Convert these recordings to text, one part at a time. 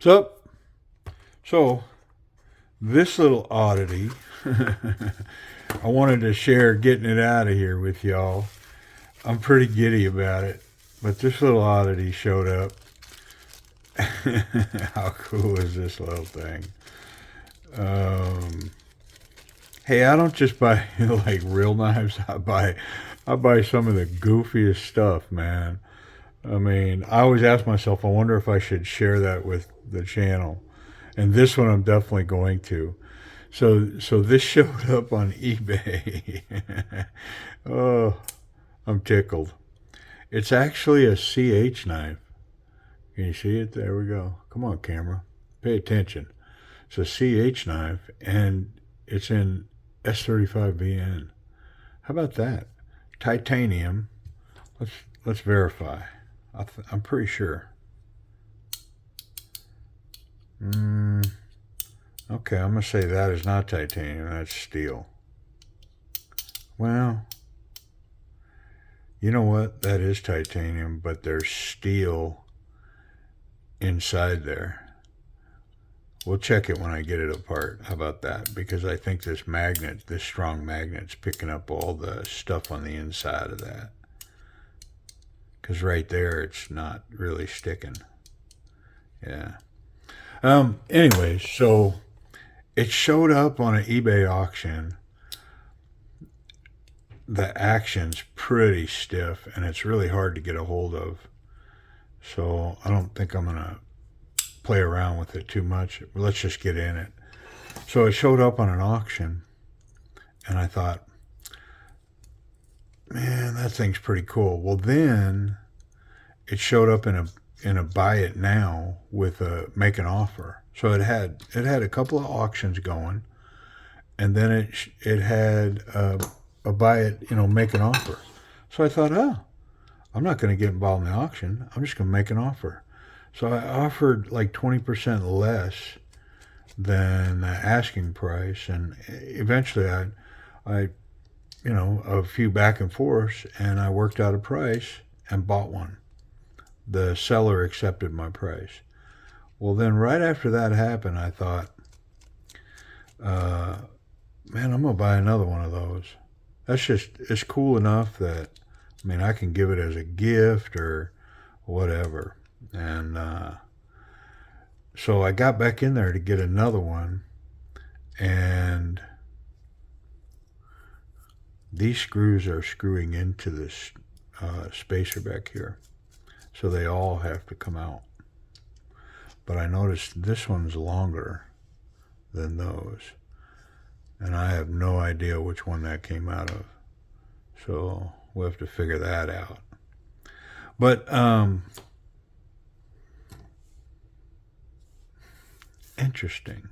What's up? So, this little oddity, I wanted to share getting it out of here with y'all. I'm pretty giddy about it, but this little oddity showed up. How cool is this little thing? Hey, I don't just buy like real knives. I buy some of the goofiest stuff, man. I mean, I always ask myself, I wonder if I should share that with the channel. And this one I'm definitely going to. So this showed up on eBay. Oh, I'm tickled. It's actually a CH knife. Can you see it? There we go. Come on, camera. Pay attention. It's a CH knife, and it's in S35VN. How about that? Titanium. Let's verify. I'm pretty sure. Okay, I'm going to say that is not titanium. That's steel. Well, you know what? That is titanium, but there's steel inside there. We'll check it when I get it apart. How about that? Because I think this magnet, this strong magnet's picking up all the stuff on the inside of that. Because right there, it's not really sticking. Yeah. Anyways, so it showed up on an eBay auction. The action's pretty stiff, and it's really hard to get a hold of. So I don't think I'm going to play around with it too much. Let's just get in it. So it showed up on an auction, and I thought, man, that thing's pretty cool. Well, then it showed up in a buy it now with a make an offer. So it had a couple of auctions going, and then it had a buy it, make an offer. So I thought, I'm not going to get involved in the auction. I'm just going to make an offer. So I offered like 20% less than the asking price, and eventually I a few back and forths, and I worked out a price and bought one. The seller accepted my price. Well, then right after that happened, I thought, man, I'm going to buy another one of those. It's cool enough that, I can give it as a gift or whatever. And so I got back in there to get another one, and these screws are screwing into this spacer back here. So they all have to come out. But I noticed this one's longer than those. And I have no idea which one that came out of. So we'll have to figure that out. But interesting.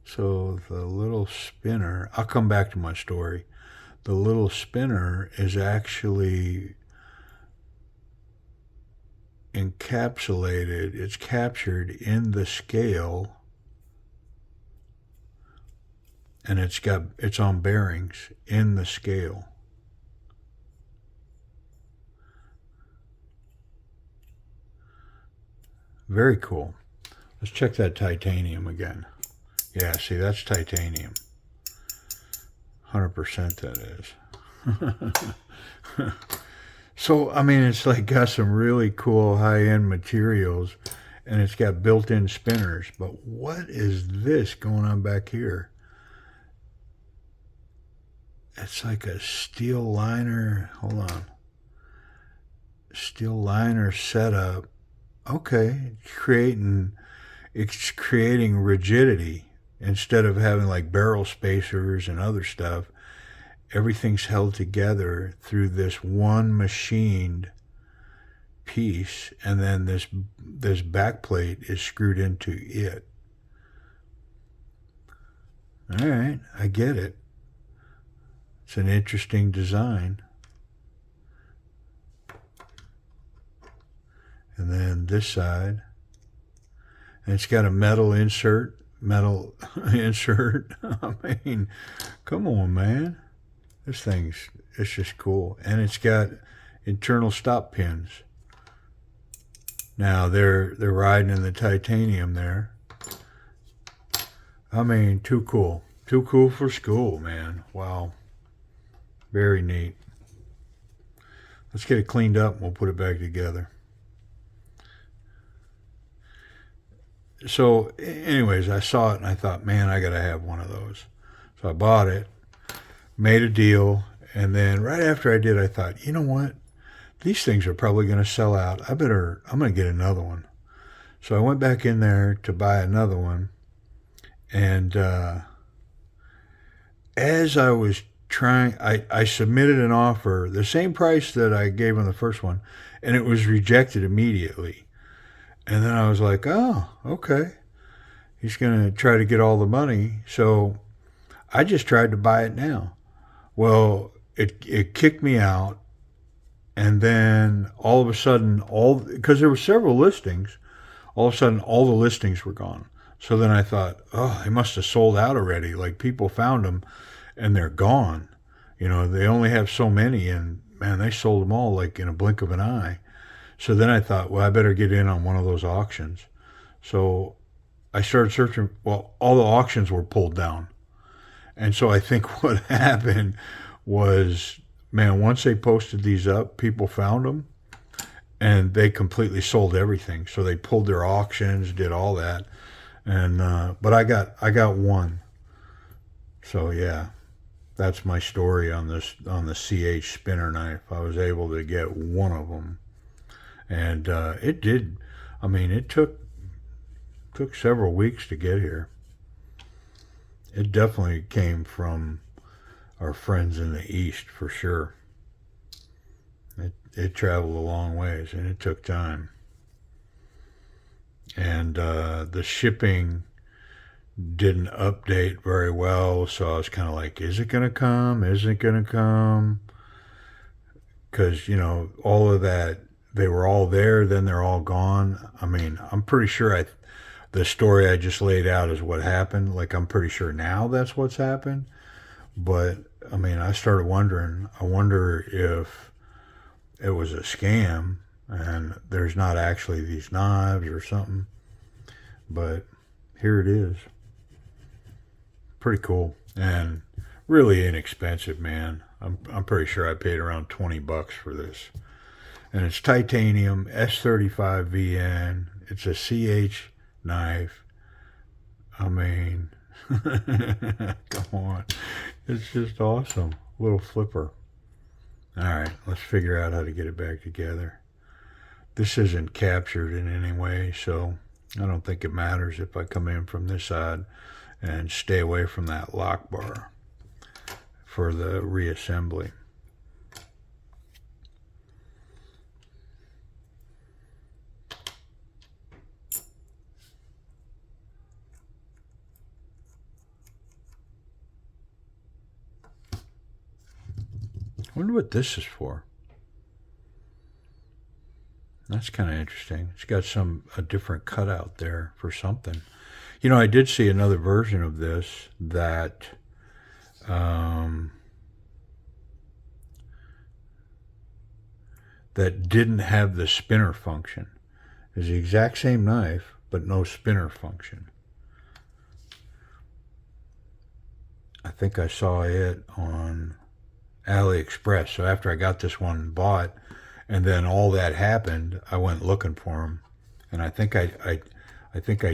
So the little spinner, I'll come back to my story. The little spinner is actually encapsulated. It's captured in the scale, and it's on bearings in the scale. Very cool. Let's check that titanium again. Yeah, see, that's titanium. 100% that is. So, it's like got some really cool high-end materials, and it's got built-in spinners. But what is this going on back here? It's like a steel liner. Hold on. Steel liner setup. Okay, it's creating rigidity instead of having like barrel spacers and other stuff. Everything's held together through this one machined piece, and then this back plate is screwed into it. All right, I get it. It's an interesting design. And then this side, and it's got a metal insert. Come on, man. It's just cool. And it's got internal stop pins. Now they're riding in the titanium there. I mean, too cool. Too cool for school, man. Wow. Very neat. Let's get it cleaned up and we'll put it back together. So, anyways, I saw it and I thought, man, I got to have one of those. So I bought it, made a deal, and then right after I did, I thought, you know what? These things are probably going to sell out. I'm going to get another one. So I went back in there to buy another one. And as I was trying, I submitted an offer, the same price that I gave on the first one, and it was rejected immediately. And then I was like, oh, okay. He's going to try to get all the money. So I just tried to buy it now. Well, it kicked me out. And then all of a sudden, because there were several listings, all of a sudden all the listings were gone. So then I thought, oh, they must have sold out already. Like people found them and they're gone. You know, they only have so many, and man, they sold them all like in a blink of an eye. So then I thought, well, I better get in on one of those auctions. So I started searching. Well, all the auctions were pulled down. And so I think what happened was, man, once they posted these up, people found them and they completely sold everything. So they pulled their auctions, did all that. And but I got one. So yeah, that's my story on the CH spinner knife. I was able to get one of them. And it did. I mean, it took several weeks to get here. It definitely came from our friends in the East for sure. It traveled a long ways, and it took time. And the shipping didn't update very well, so I was kind of like, is it going to come? Is it going to come? Because, you know, all of that, they were all there, then they're all gone. I mean, I'm pretty sure the story I just laid out is what happened. Like, I'm pretty sure now that's what's happened. But, I mean, I started wondering, I wonder if it was a scam and there's not actually these knives or something. But here it is. Pretty cool. And really inexpensive, man. I'm pretty sure I paid around $20 for this. And it's titanium S35VN. It's a CH knife. I mean, come on. It's just awesome. Little flipper. All right, let's figure out how to get it back together. This isn't captured in any way, so I don't think it matters if I come in from this side and stay away from that lock bar for the reassembly. I wonder what this is for. That's kind of interesting. It's got a different cutout there for something. You know, I did see another version of this that that didn't have the spinner function. It's the exact same knife, but no spinner function. I think I saw it on AliExpress. So after I got this one bought, and then all that happened, I went looking for them, and I think I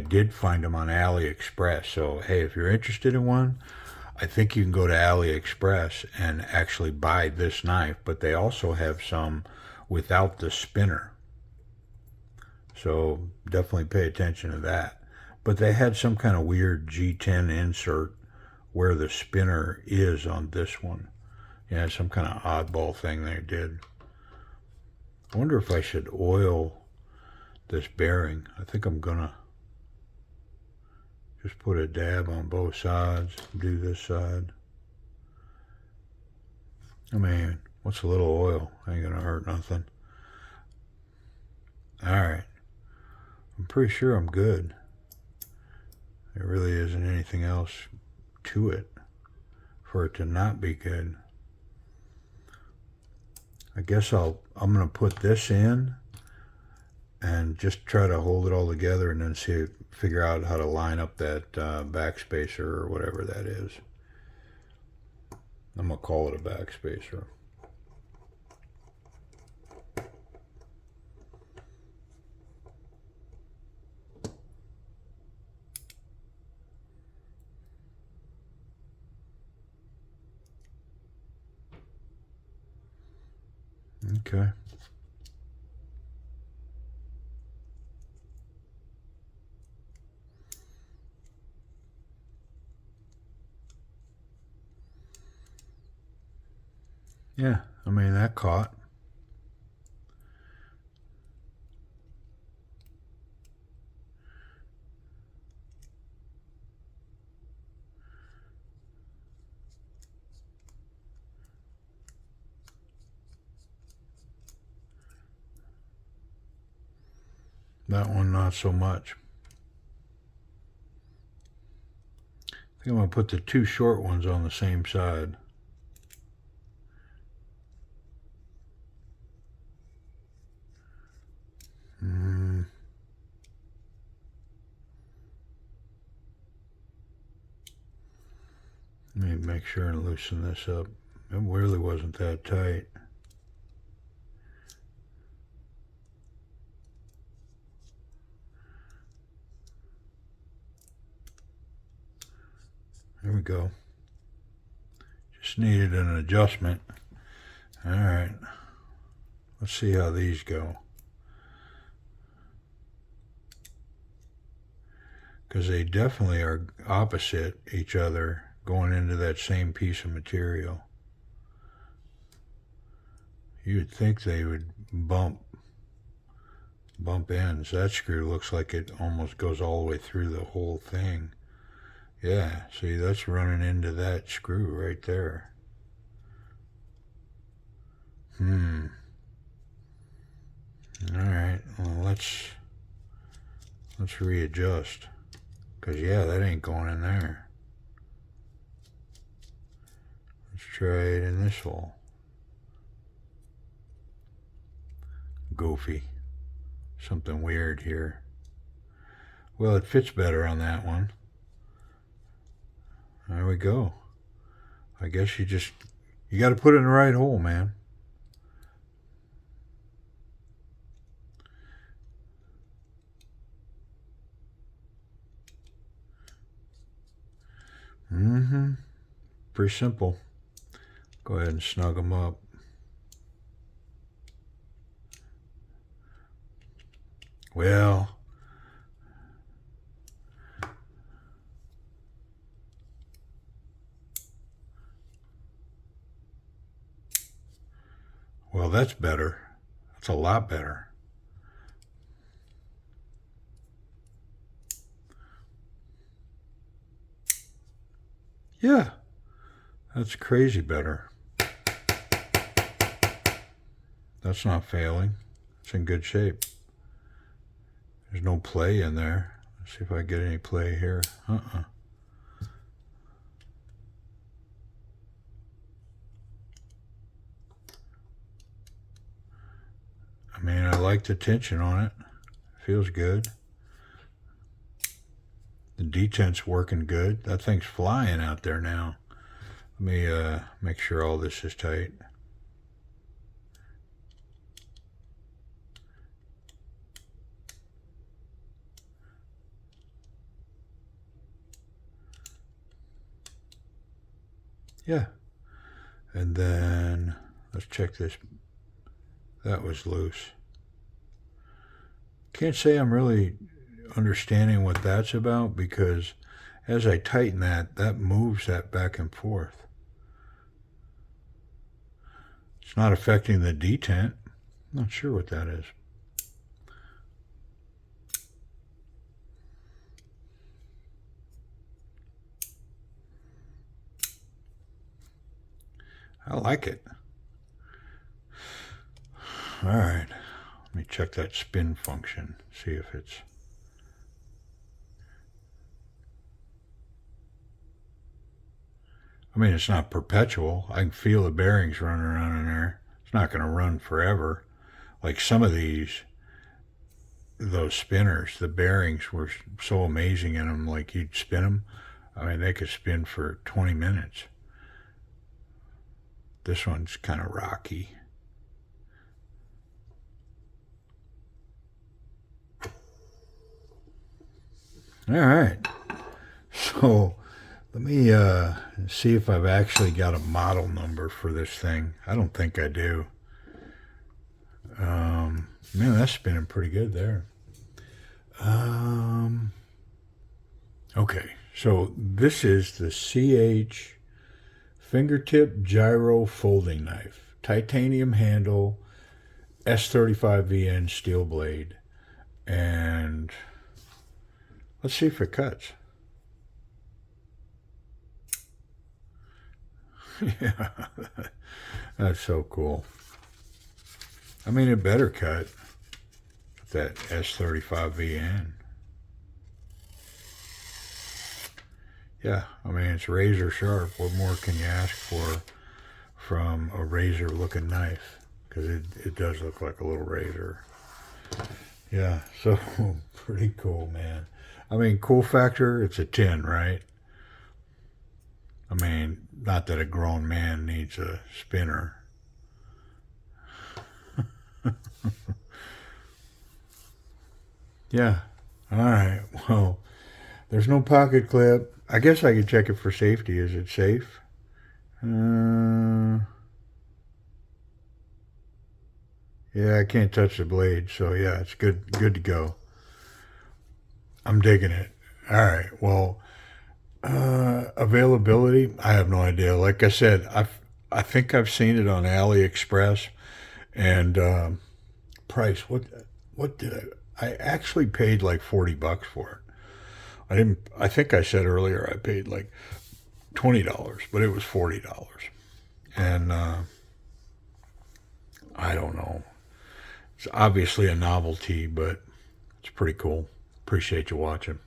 did find them on AliExpress. So hey, if you're interested in one, I think you can go to AliExpress and actually buy this knife. But they also have some without the spinner, so definitely pay attention to that. But they had some kind of weird G10 insert where the spinner is on this one. Yeah, some kind of oddball thing they did. I wonder if I should oil this bearing. I think I'm gonna just put a dab on both sides, do this side. I mean, what's a little oil? Ain't gonna hurt nothing. Alright. I'm pretty sure I'm good. There really isn't anything else to it for it to not be good. I guess I'm going to put this in and just try to hold it all together and then figure out how to line up that backspacer or whatever that is. I'm going to call it a backspacer. Okay. Yeah, I mean, that caught. That one, not so much. I think I'm going to put the two short ones on the same side. Let me make sure and loosen this up. It really wasn't that tight. There we go. Just needed an adjustment. All right. Let's see how these go. Because they definitely are opposite each other going into that same piece of material. You'd think they would bump ends. That screw looks like it almost goes all the way through the whole thing. Yeah, see, that's running into that screw right there. Alright, well, let's readjust. Because, yeah, that ain't going in there. Let's try it in this hole. Goofy. Something weird here. Well, it fits better on that one. There we go. I guess you got to put it in the right hole, man. Pretty simple. Go ahead and snug them up. Well, that's better. That's a lot better. Yeah, that's crazy better. That's not failing. It's in good shape. There's no play in there. Let's see if I get any play here. I mean, I like the tension on it. Feels good. The detent's working good. That thing's flying out there now. Let me make sure all this is tight. Yeah. And then let's check this. That was loose. Can't say I'm really understanding what that's about, because as I tighten that moves that back and forth. It's not affecting the detent. Not sure what that is. I like it. All right. Let me check that spin function. See if it's... I mean, it's not perpetual. I can feel the bearings running around in there. It's not going to run forever. Like some of these, those spinners, the bearings were so amazing in them. Like you'd spin them. I mean, they could spin for 20 minutes. This one's kind of rocky. All right. So let me see if I've actually got a model number for this thing. I don't think I do. Man, that's spinning pretty good there. Okay, so this is the CH fingertip gyro folding knife, titanium handle, S35VN steel blade, and let's see if it cuts. Yeah, that's so cool. I mean, it better cut that S35VN. Yeah, I mean, it's razor sharp. What more can you ask for from a razor looking knife? Because it does look like a little razor. Yeah, so pretty cool, man. I mean, cool factor, it's a 10, right? I mean, not that a grown man needs a spinner. Yeah. All right. Well, there's no pocket clip. I guess I could check it for safety. Is it safe? Yeah, I can't touch the blade, so yeah, it's good to go. I'm digging it. All right. Well, availability, I have no idea. Like I said, I think I've seen it on AliExpress, and price. What did I actually paid like $40 for it. I didn't. I think I said earlier I paid like $20, but it was $40, and I don't know. It's obviously a novelty, but it's pretty cool. Appreciate you watching.